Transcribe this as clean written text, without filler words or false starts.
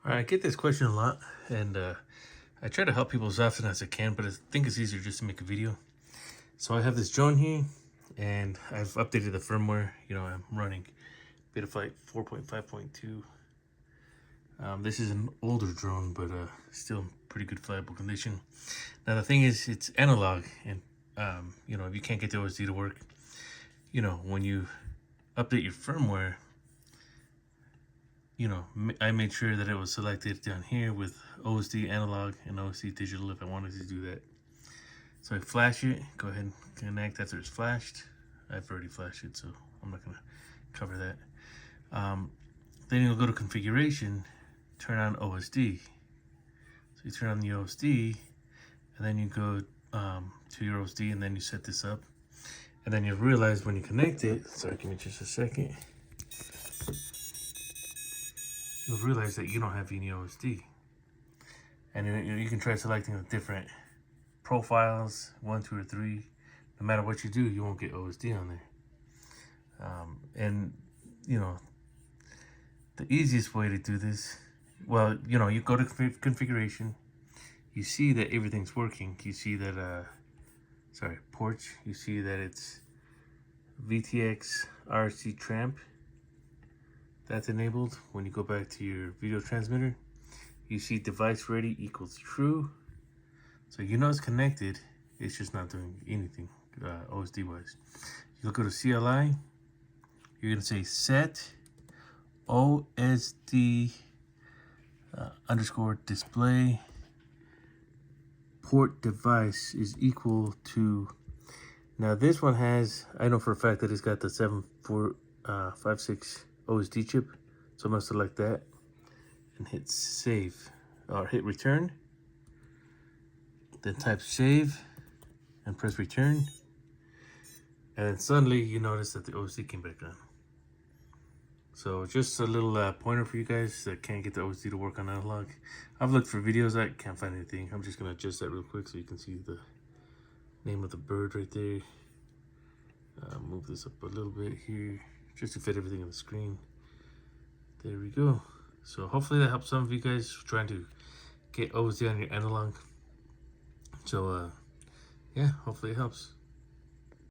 I get this question a lot, and I try to help people as often as I can, but I think it's easier just to make a video. So I have this drone here, and I've updated the firmware. You know, I'm running Betaflight 4.5.2. This is an older drone, but still in pretty good flyable condition. Now the thing is, it's analog, and you know, if you can't get the OSD to work, you know, when you update your firmware, you know, I made sure that it was selected down here with OSD analog and OSD digital if I wanted to do that. So I flash it, go ahead and connect after it's flashed. I've already flashed it, so I'm not gonna cover that. Then you'll go to configuration, turn on OSD. So you turn on the OSD, and then you go to your OSD, and then you set this up. And then you'll realize when you connect it, sorry, give me just a second. You'll realize that you don't have any OSD. And you can try selecting the different profiles, 1, 2, or 3. No matter what you do, you won't get OSD on there. And, you know, the easiest way to do this, well, you know, you go to configuration, you see that everything's working. You see that, ports, you see that it's VTX IRC Tramp. That's enabled. When you go back to your video transmitter, you see device ready equals true. So you know it's connected, it's just not doing anything OSD wise. You'll go to CLI, you're gonna say set OSD underscore display port device is equal to, now this one has, I know for a fact that it's got the 7456 OSD chip, so I'm gonna select that and hit save or hit return, then type save and press return, and then suddenly you notice that the OSD came back on. So just a little pointer for you guys that can't get the OSD to work on analog. I've looked for videos, I can't find anything. I'm just gonna adjust that real quick so you can see the name of the bird right there. Move this up a little bit here just to fit everything on the screen. There we go. So hopefully that helps some of you guys trying to get OSD on your analog. So yeah, hopefully it helps.